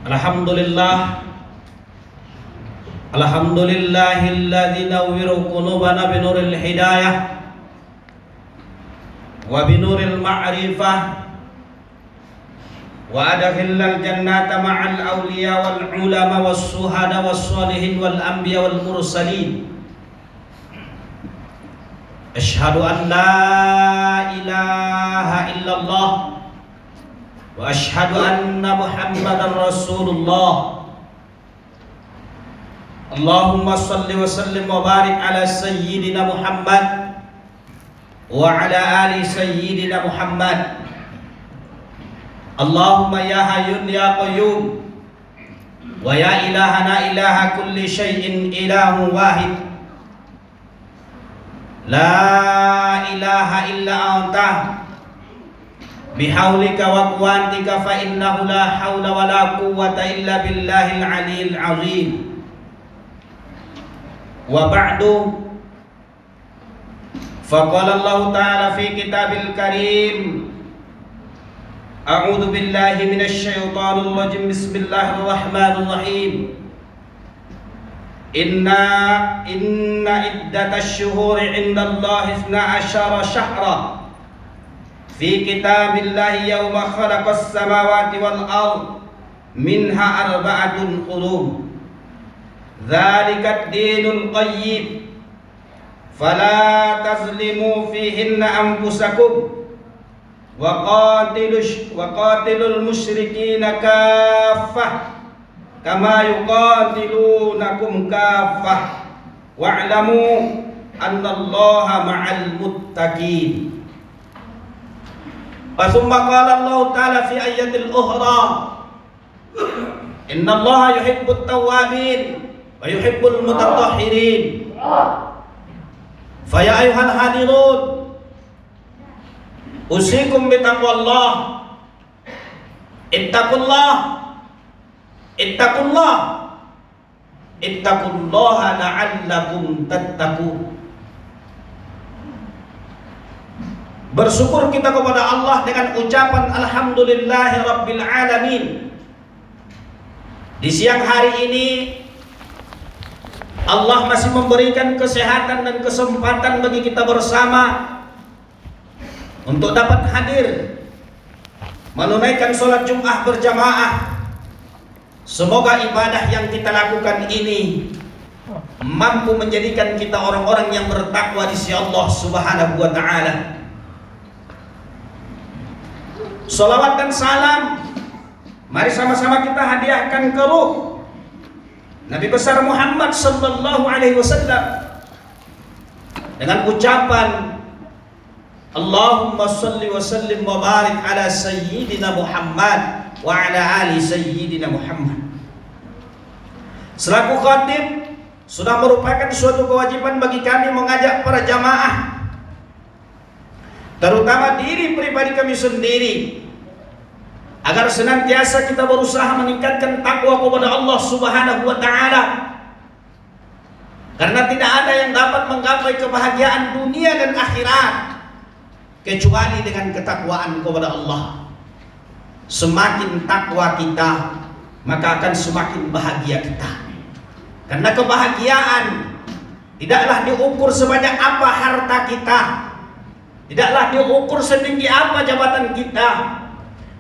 Alhamdulillah, alhamdulillahilladzi nawwiru qulubana binuril hidayah wa binuril ma'rifah wa adkhilnal jannata ma'al awliya wal ulama was suhada was salihin wal anbiya wal mursalin. Asyhadu an la ilaha illallah wa asyhadu anna Muhammadar Rasulullah. Allahumma salli wa sallim wa barik ala sayyidina Muhammad wa ala ali sayyidina Muhammad. Allahumma ya hayyun ya qayyum wa ya ilahana ilaha kulli syai'in ilahu wahid la ilaha illa anta bihaulika wa quwwatika fa innahu la haula wa la quwwata illa billahil aliyyil azim. Wa ba'du, faqala Allah ta'ala fi kitabil karim, a'udzu billahi minasy syaithanir rajim, bismillahirrahmanirrahim. Inna iddatasy syuhuri 'indallahi 12 syahra fi kitabillahi yawma khalaqas samawati wal ard minha arba'atun hurum dzalika ad-dinul qayyim fala tazlimu fihinna anfusakum wa qatilul musyrikina kaffah kama yuqatilunakum kaffah wa'lamu annallaha ma'al muttaqin. Thumma qala Allah ta'ala fi ayatil ukhra, innallaha yuhibbut tawwabin wa yuhibbul mutatahhirin. Fa ya ayyuhal hadirun, usikum bitaqwallah. Ittaqullaha la'allakum tattaqun. Bersyukur kita kepada Allah dengan ucapan alhamdulillahi rabbil alamin. Di siang hari ini Allah masih memberikan kesehatan dan kesempatan bagi kita bersama untuk dapat hadir menunaikan sholat Jumat berjamaah. Semoga ibadah yang kita lakukan ini mampu menjadikan kita orang-orang yang bertakwa di sisi Allah Subhanahu wa ta'ala. Salawat dan salam mari sama-sama kita hadiahkan ke ruh Nabi besar Muhammad sallallahu alaihi wasallam dengan ucapan Allahumma salli wa sallim wa barik ala sayyidina Muhammad wa ala ali sayyidina Muhammad. Selaku khatib, sudah merupakan suatu kewajiban bagi kami mengajak para jamaah, terutama diri pribadi kami sendiri, agar senantiasa kita berusaha meningkatkan takwa kepada Allah Subhanahu wa ta'ala. Karena tidak ada yang dapat menggapai kebahagiaan dunia dan akhirat kecuali dengan ketakwaan kepada Allah. Semakin takwa kita, maka akan semakin bahagia kita. Karena kebahagiaan tidaklah diukur sebanyak apa harta kita, tidaklah diukur setinggi apa jabatan kita,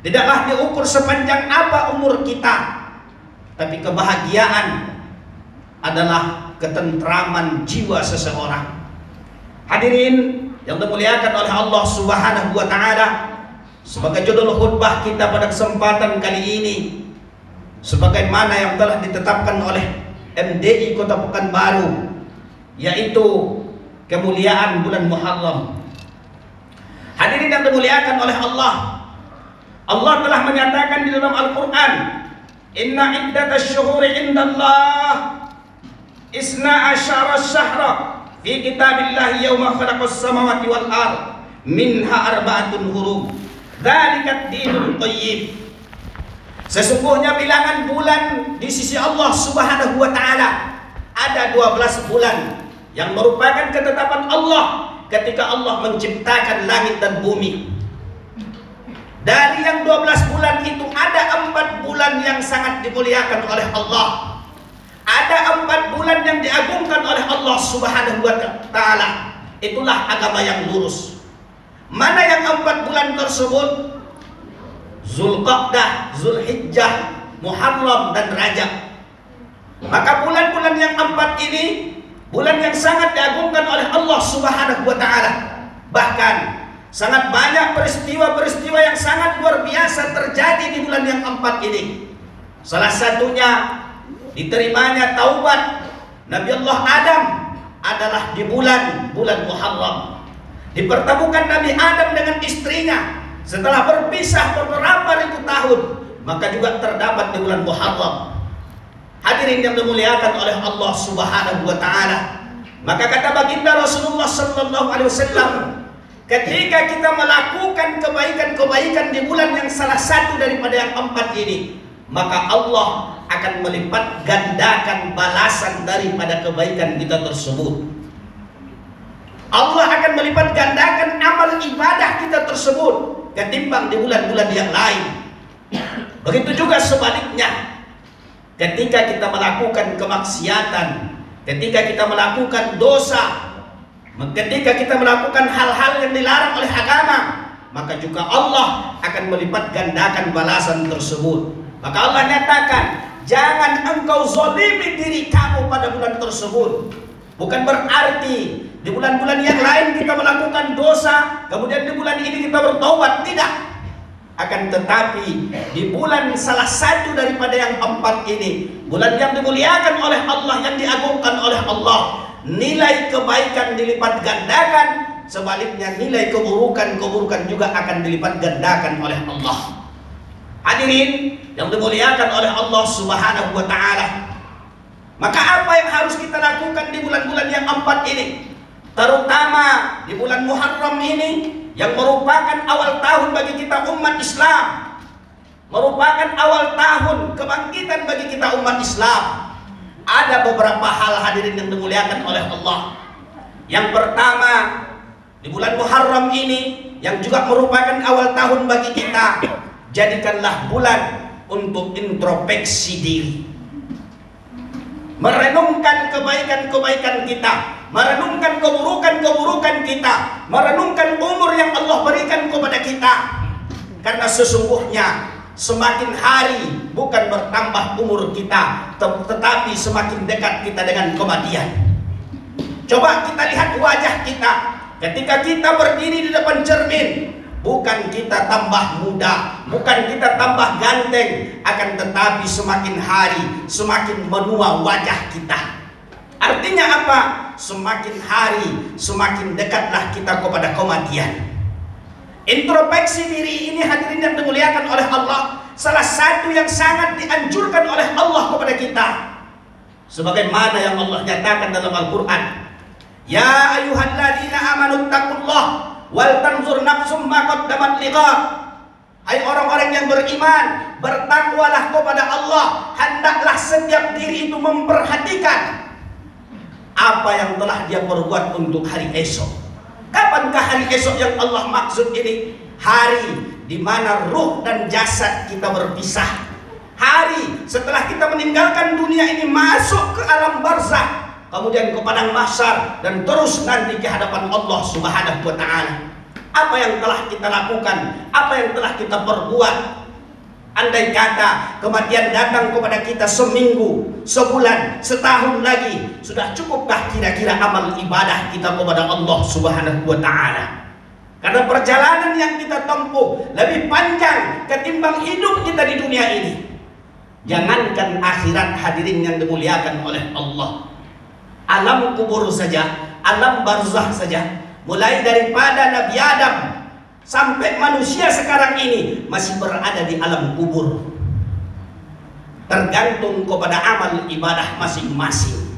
tidaklah diukur sepanjang apa umur kita, tapi kebahagiaan adalah ketentraman jiwa seseorang. Hadirin yang dimuliakan oleh Allah Subhanahu wa ta'ala, sebagai judul khutbah kita pada kesempatan kali ini, sebagaimana yang telah ditetapkan oleh MDI Kota Pekanbaru, yaitu kemuliaan bulan Muharram. Hadirin yang dimuliakan oleh Allah, Allah telah menyatakan di dalam Al-Quran, inna iddatasy syuhuri indallah 12 syahra fi kitabillahi yawma khalaqas samawati wal ard minha arba'atun hurum dzalika ad-dinul qayyim. Sesungguhnya bilangan bulan di sisi Allah Subhanahu wa ta'ala ada 12 bulan yang merupakan ketetapan Allah ketika Allah menciptakan langit dan bumi. Dari yang 12 bulan itu ada 4 bulan yang sangat dimuliakan oleh Allah. Ada 4 bulan yang diagungkan oleh Allah Subhanahu wa Ta'ala. Itulah agama yang lurus. Mana yang 4 bulan tersebut? Zulqa'dah, Zulhijjah, Muharram, dan Rajab. Maka bulan-bulan yang 4 ini bulan yang sangat diagungkan oleh Allah Subhanahu wa Ta'ala. Bahkan sangat banyak peristiwa-peristiwa yang sangat luar biasa terjadi di bulan yang 4 ini. Salah satunya diterimanya taubat Nabi Allah Adam adalah di bulan Muharram. Dipertemukan Nabi Adam dengan istrinya setelah berpisah beberapa ribu tahun, maka juga terdapat di bulan Muharram. Hadirin yang dimuliakan oleh Allah Subhanahu wa Ta'ala. Maka kata baginda Rasulullah sallallahu alaihi wasallam, ketika kita melakukan kebaikan-kebaikan di bulan yang salah satu daripada yang 4 ini, maka Allah akan melipat gandakan balasan daripada kebaikan kita tersebut. Allah akan melipat gandakan amal ibadah kita tersebut ketimbang di bulan-bulan yang lain. Begitu juga sebaliknya, ketika kita melakukan kemaksiatan, ketika kita melakukan dosa, ketika kita melakukan hal-hal yang dilarang oleh agama, maka juga Allah akan melipat gandakan balasan tersebut. Maka Allah nyatakan, jangan engkau zalimi diri kamu pada bulan tersebut. Bukan berarti di bulan-bulan yang lain kita melakukan dosa, kemudian di bulan ini kita bertaubat. Tidak. Akan tetapi di bulan salah satu daripada yang 4 ini, bulan yang dimuliakan oleh Allah, yang diagungkan oleh Allah, nilai kebaikan dilipat gandakan, sebaliknya nilai keburukan juga akan dilipat gandakan oleh Allah. Hadirin yang dimuliakan oleh Allah Subhanahu wa Ta'ala. Maka apa yang harus kita lakukan di bulan-bulan yang 4 ini, terutama di bulan Muharram ini, yang merupakan awal tahun bagi kita umat Islam, merupakan awal tahun kebangkitan bagi kita umat Islam. Ada beberapa hal, hadirin yang dimuliakan oleh Allah. Yang pertama, di bulan Muharram ini yang juga merupakan awal tahun bagi kita, jadikanlah bulan untuk introspeksi diri, merenungkan kebaikan-kebaikan kita, merenungkan keburukan-keburukan kita, merenungkan umur yang Allah berikan kepada kita. Karena sesungguhnya semakin hari bukan bertambah umur kita, tetapi semakin dekat kita dengan kematian. Coba kita lihat wajah kita ketika kita berdiri di depan cermin. Bukan kita tambah muda, bukan kita tambah ganteng, akan tetapi semakin hari semakin menua wajah kita. Artinya apa? Semakin hari semakin dekatlah kita kepada kematian. Introspeksi diri ini, hadirin yang dimuliakan oleh Allah, salah satu yang sangat dianjurkan oleh Allah kepada kita. Sebagaimana yang Allah nyatakan dalam Al-Quran, ya ayyuhalladzina amanu taqullah wal tanzur nafsum ma qaddamat liqad. Hai orang-orang yang beriman, bertakwalah kepada Allah, hendaklah setiap diri itu memperhatikan apa yang telah dia perbuat untuk hari esok. Kapankah hari esok yang Allah maksud ini? Hari di mana ruh dan jasad kita berpisah. Hari setelah kita meninggalkan dunia ini, masuk ke alam barzakh, kemudian ke padang mahsyar, dan terus nanti ke hadapan Allah Subhanahu wa Ta'ala. Apa yang telah kita lakukan, apa yang telah kita perbuat? Andai kata kematian datang kepada kita seminggu, sebulan, setahun lagi, sudah cukupkah kira-kira amal ibadah kita kepada Allah Subhanahu wa Ta'ala? Karena perjalanan yang kita tempuh lebih panjang ketimbang hidup kita di dunia ini. Jangankan akhirat, hadirin yang dimuliakan oleh Allah, alam kubur saja, alam barzakh saja, mulai daripada Nabi Adam sampai manusia sekarang ini masih berada di alam kubur, tergantung kepada amal ibadah masing-masing.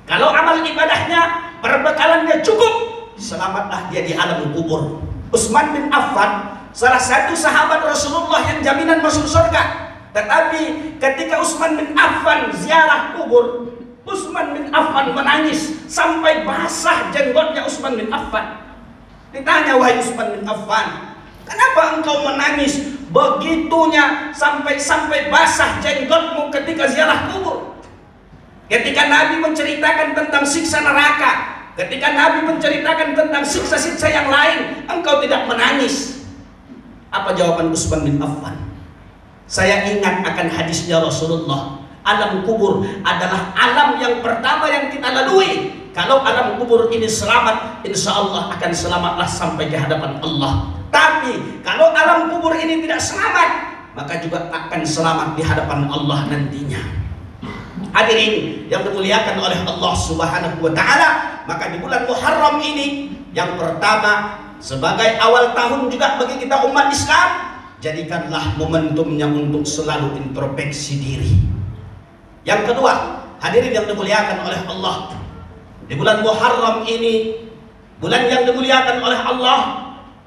Kalau amal ibadahnya, perbekalannya cukup, selamatlah dia di alam kubur. Utsman bin Affan, salah satu sahabat Rasulullah yang jaminan masuk surga. Tetapi ketika Utsman bin Affan ziarah kubur, Utsman bin Affan menangis sampai basah jenggotnya Utsman bin Affan. Ditanya, wahai Utsman bin Affan, Kenapa engkau menangis begitunya sampai basah jenggotmu ketika ziarah kubur? Ketika Nabi menceritakan tentang siksa neraka, ketika Nabi menceritakan tentang siksa-siksa yang lain, engkau tidak menangis. Apa jawaban Utsman bin Affan? Saya ingat akan hadisnya Rasulullah. Alam kubur adalah alam yang pertama yang kita lalui. Kalau alam kubur ini selamat, insya Allah akan selamatlah sampai ke hadapan Allah. Tapi kalau alam kubur ini tidak selamat, maka juga akan selamat di hadapan Allah nantinya. Hadirin yang dimuliakan oleh Allah Subhanahu wa taala, maka di bulan Muharram ini yang pertama sebagai awal tahun juga bagi kita umat Islam, jadikanlah momentumnya untuk selalu introspeksi diri. Yang kedua, hadirin yang dimuliakan oleh Allah, di bulan Muharram ini, bulan yang dimuliakan oleh Allah,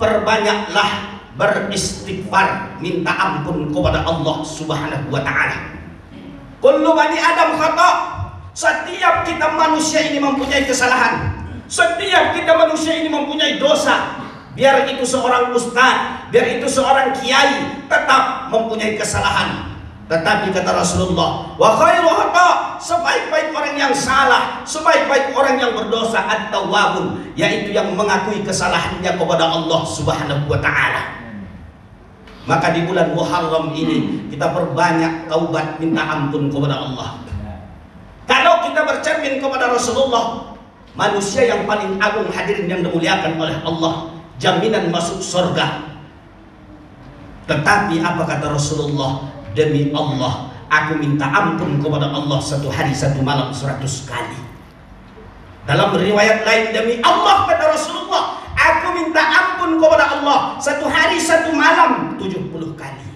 perbanyaklah beristighfar, minta ampun kepada Allah Subhanahu wa taala. Kullu bani Adam khata'. Setiap kita manusia ini mempunyai kesalahan. Setiap kita manusia ini mempunyai dosa. Biar itu seorang ustaz, biar itu seorang kiai, tetap mempunyai kesalahan. Tetapi kata Rasulullah, wa khairu khata', sebaik-baik orang yang salah, sebaik-baik orang yang berdosa at-tawwabun, yaitu yang mengakui kesalahannya kepada Allah Subhanahu wa taala. Maka di bulan Muharram ini kita perbanyak taubat, minta ampun kepada Allah. Kalau kita bercermin kepada Rasulullah, manusia yang paling agung, hadirin yang dimuliakan oleh Allah, jaminan masuk surga. Tetapi apa kata Rasulullah? Demi Allah, aku minta ampun kepada Allah satu hari satu malam 100 kali. Dalam riwayat lain, demi Allah kata Rasulullah, aku minta ampun kepada Allah satu hari satu malam 70 kali.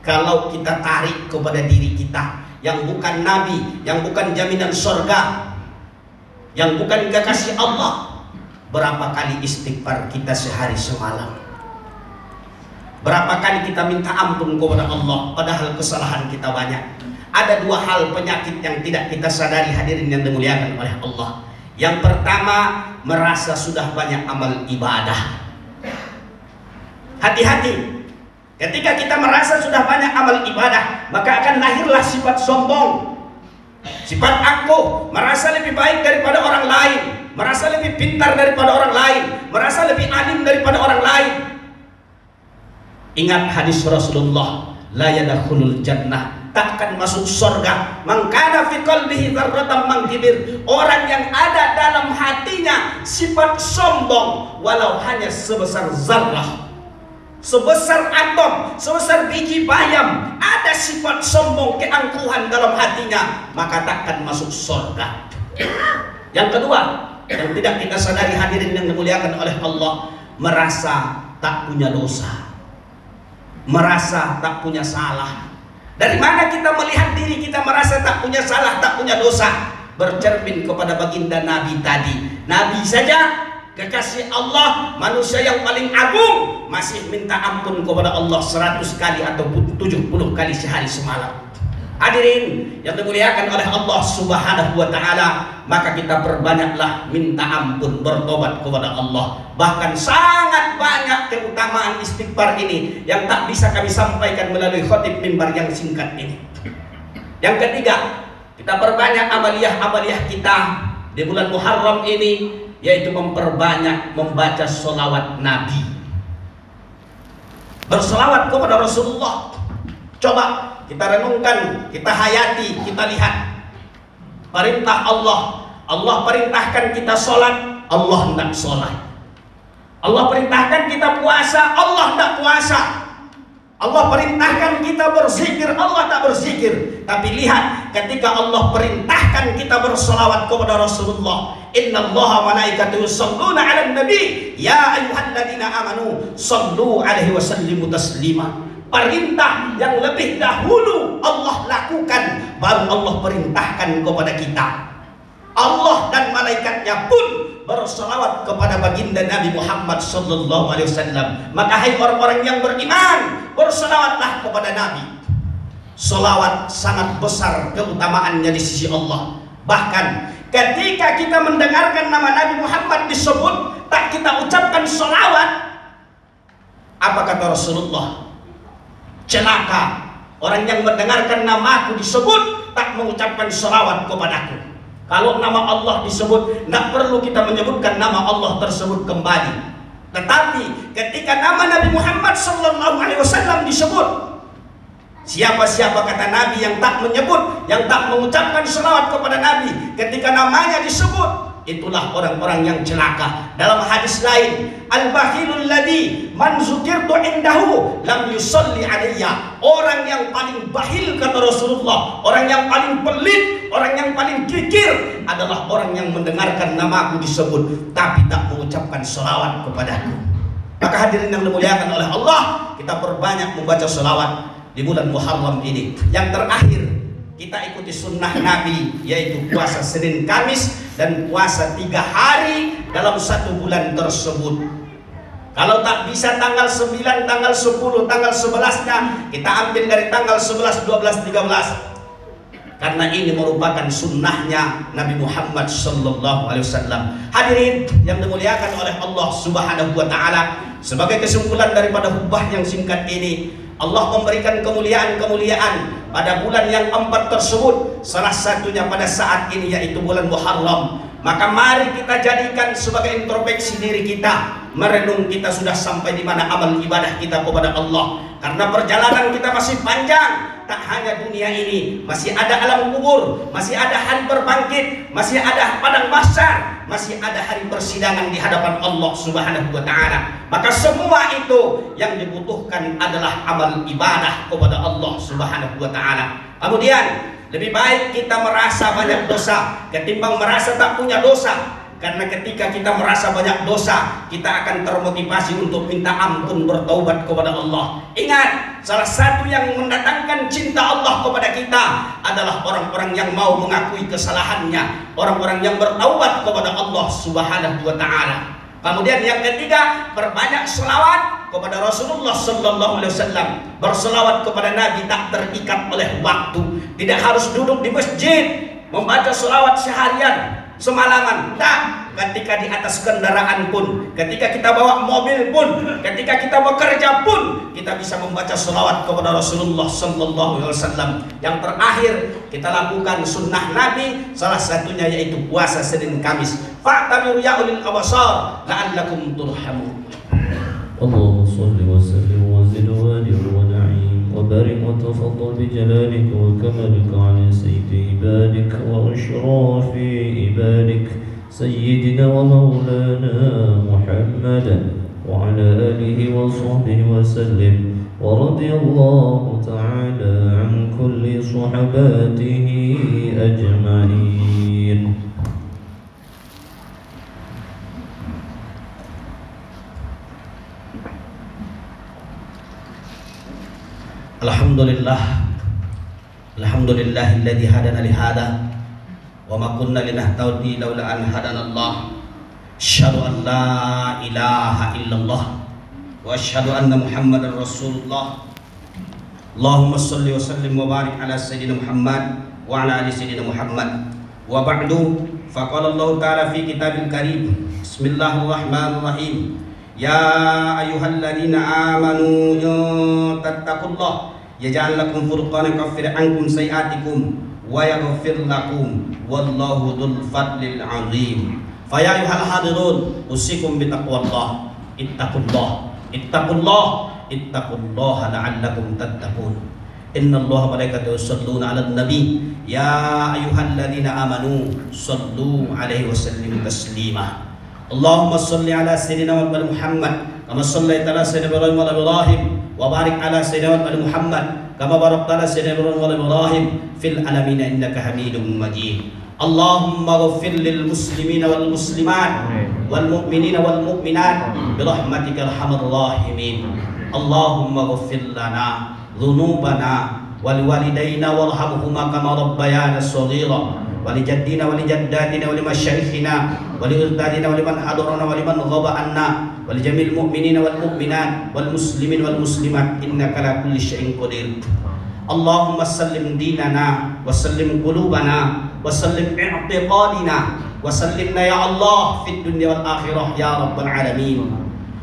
Kalau kita tarik kepada diri kita yang bukan Nabi, yang bukan jaminan surga, yang bukan kekasih Allah, berapa kali istighfar kita sehari semalam? Berapa kali kita minta ampun kepada Allah padahal kesalahan kita banyak? Ada dua hal penyakit yang tidak kita sadari, hadirin yang dimuliakan oleh Allah. Yang pertama, merasa sudah banyak amal ibadah. Hati-hati. Ketika kita merasa sudah banyak amal ibadah, maka akan lahirlah sifat sombong, sifat angkuh, merasa lebih baik daripada orang lain, merasa lebih pintar daripada orang lain, merasa lebih alim daripada orang lain. Ingat hadis Rasulullah, la yadkhulul jannah, takkan masuk surga man kana fi qalbihi dzarratam min kibir, orang yang ada dalam hatinya sifat sombong walau hanya sebesar zarrah, sebesar atom, sebesar biji bayam, ada sifat sombong, keangkuhan dalam hatinya, maka takkan masuk surga. Yang kedua, yang tidak kita sadari, hadirin yang dimuliakan oleh Allah, merasa tak punya dosa, merasa tak punya salah. Dari mana kita melihat diri kita merasa tak punya salah, tak punya dosa? Bercermin kepada baginda Nabi tadi. Nabi saja, kekasih Allah, manusia yang paling agung, masih minta ampun kepada Allah 100 kali atau 70 kali sehari semalam. Hadirin yang dimuliakan oleh Allah Subhanahu wa taala, maka kita perbanyaklah minta ampun, bertobat kepada Allah. Bahkan sangat banyak keutamaan istighfar ini yang tak bisa kami sampaikan melalui khotib mimbar yang singkat ini. Yang ketiga, kita perbanyak amaliyah kita di bulan Muharram ini, yaitu memperbanyak membaca sholawat Nabi, bersolawat kepada Rasulullah. Coba kita renungkan, kita hayati, kita lihat perintah Allah. Allah perintahkan kita sholat, Allah tidak sholat. Allah perintahkan kita puasa, Allah tidak puasa. Allah perintahkan kita berzikir, Allah tak berzikir. Tapi lihat, ketika Allah perintahkan kita bersolawat kepada Rasulullah, innallaha malaikatahu yusholluna 'alan nabi ya ayyuhalladzina amanu shallu 'alaihi wa sallimu taslima. Perintah yang lebih dahulu Allah lakukan, baru Allah perintahkan kepada kita. Allah dan malaikatnya pun bersolawat kepada baginda Nabi Muhammad sallallahu alaihi wasallam. Maka hai orang-orang yang beriman, bersolawatlah kepada Nabi. Solawat sangat besar keutamaannya di sisi Allah. Bahkan ketika kita mendengarkan nama Nabi Muhammad disebut, tak kita ucapkan solawat, Apa kata Rasulullah? Celaka orang yang mendengarkan namaku disebut tak mengucapkan salawat kepadaku. Kalau nama Allah disebut, tidak perlu kita menyebutkan nama Allah tersebut kembali. Tetapi ketika nama Nabi Muhammad SAW disebut, siapa-siapa kata Nabi yang tak menyebut, yang tak mengucapkan salawat kepada Nabi ketika namanya disebut, itulah orang-orang yang celaka. Dalam hadis lain, al-bakhilul ladzi man zukirtu indahu lam yusalli alayya. Orang yang paling bakhil kata Rasulullah, orang yang paling pelit, orang yang paling kikir adalah orang yang mendengarkan namaku disebut tapi tak mengucapkan salawat kepadaku. Maka hadirin yang dimuliakan oleh Allah, kita perbanyak membaca salawat di bulan Muharram ini. Yang terakhir, kita ikuti sunnah Nabi, yaitu puasa Senin Kamis dan puasa 3 hari dalam 1 bulan tersebut. Kalau tak bisa tanggal 9, tanggal 10, tanggal 11-nya, kita ambil dari tanggal 11, 12, 13. Karena ini merupakan sunnahnya Nabi Muhammad SAW. Hadirin yang dimuliakan oleh Allah Subhanahu wa Ta'ala, sebagai kesimpulan daripada khutbah yang singkat ini, Allah memberikan kemuliaan-kemuliaan pada bulan yang 4 tersebut, salah satunya pada saat ini yaitu bulan Muharram. Maka mari kita jadikan sebagai introspeksi diri kita, merenung kita sudah sampai di mana amal ibadah kita kepada Allah. Karena perjalanan kita masih panjang, tak hanya dunia ini, masih ada alam kubur, masih ada hari berbangkit, masih ada padang mahsyar, masih ada hari persidangan di hadapan Allah Subhanahu wa Ta'ala. Maka semua itu yang dibutuhkan adalah amal ibadah kepada Allah Subhanahu wa Ta'ala. Kemudian lebih baik kita merasa banyak dosa ketimbang merasa tak punya dosa. Karena ketika kita merasa banyak dosa, kita akan termotivasi untuk minta ampun, bertaubat kepada Allah. Ingat, salah satu yang mendatangkan cinta Allah kepada kita adalah orang-orang yang mau mengakui kesalahannya, orang-orang yang bertaubat kepada Allah Subhanahu wa Ta'ala. Kemudian yang ketiga, perbanyak selawat kepada Rasulullah SAW. Berselawat kepada Nabi tak terikat oleh waktu. Tidak harus duduk di masjid membaca selawat seharian, semalaman. Tak, ketika di atas kendaraan pun, ketika kita bawa mobil pun, ketika kita bekerja pun, kita bisa membaca selawat kepada Rasulullah SAW. Yang terakhir, kita lakukan sunnah Nabi, salah satunya yaitu puasa Senin Kamis. Fa'tabiru ya ulil absar la'allakum turhamun. اللهم صل وسلم وزد وادر ونعيم وبارك وتفضل بجلالك وكمالك على سيد عبادك وأشراف عبادك سيدنا ومولانا محمدا وعلى آله وصحبه وسلم ورضي الله تعالى عن كل صحباته أجمعين. Alhamdulillahilladzi hadana lihada wa ma kunna linahtadiya laula an hadanallah. Asyhadu an la ilaha illallah wa asyhadu anna Muhammadar Rasulullah. Allahumma shalli wa sallim wa barik ala sayyidina Muhammad wa ala ali sayyidina Muhammad. Wa ba'du, faqala Allah ta'ala fi kitabil karim. Bismillahirrahmanirrahim. Ya ayyuhalladzina amanu tattaqullah yaj'al lakum furqanan yukaffir ankum sayi'atikum wa yaghfir lakum wallahu dzul fadlil 'azim. Fa ya ayyuhal hadirun usikum bi taqwallah. Ittaqullaha la'allakum tattaqun. Innallaha wa malaikatahu yusholluna 'alan nabi ya ayyuhalladzina amanu shallu 'alaihi wa sallimu taslima. Allahumma shalli 'ala sayyidina Muhammad kama shallaita 'ala sayyidina Ibrahim wa ala Ibrahim wa barik 'ala sayyidina Muhammad kama barakta 'ala sayyidina Ibrahim wa ala Ibrahim fil alamin innaka Hamidum Majid. Allahumma ighfir lil muslimina wal muslimat wal mu'minina wal mu'minat bi rahmatika arhamar rahimin. Allahumma ighfir lana dhunubana wa liwalidayna warhamhuma kama rabbayana shaghira wa lijaddina wa lijaddatina wa limasyayikhina wa liustadina wa liman hadarana wa liman ghaba anna wa lijamil mu'minina wal mu'minat wal muslimin wal muslimat innaka ala kulli syai'in qadir. Allahumma sallim dinana wa sallim qulubana wa sallim i'tiqadina wa sallimna ya Allah fid dunya wal akhirah ya rabbal alamin.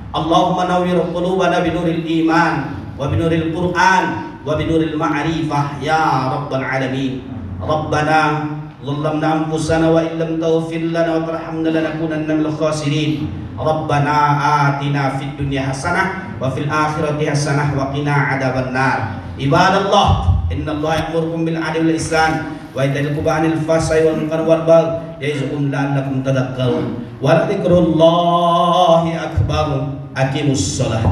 Allahumma nawwir qulubana binuril iman wa binuril Qur'an wa binuril ma'rifah ya rabbal alamin. Rabbana ظلمنا أنفسنا وإن لم تغفر لنا وترحمنا لنكونن من الخاسرين. ربنا آتنا في الدنيا حسنة وفي الآخرة حسنة وقنا عذاب النار. عباد الله إن الله يأمركم بالعدل والإحسان وإيتاء ذي القربى والفحشاء والمنكر والبغي يعظكم لعلكم تذكرون ولذكر الله أكبر. أقيموا الصلاة.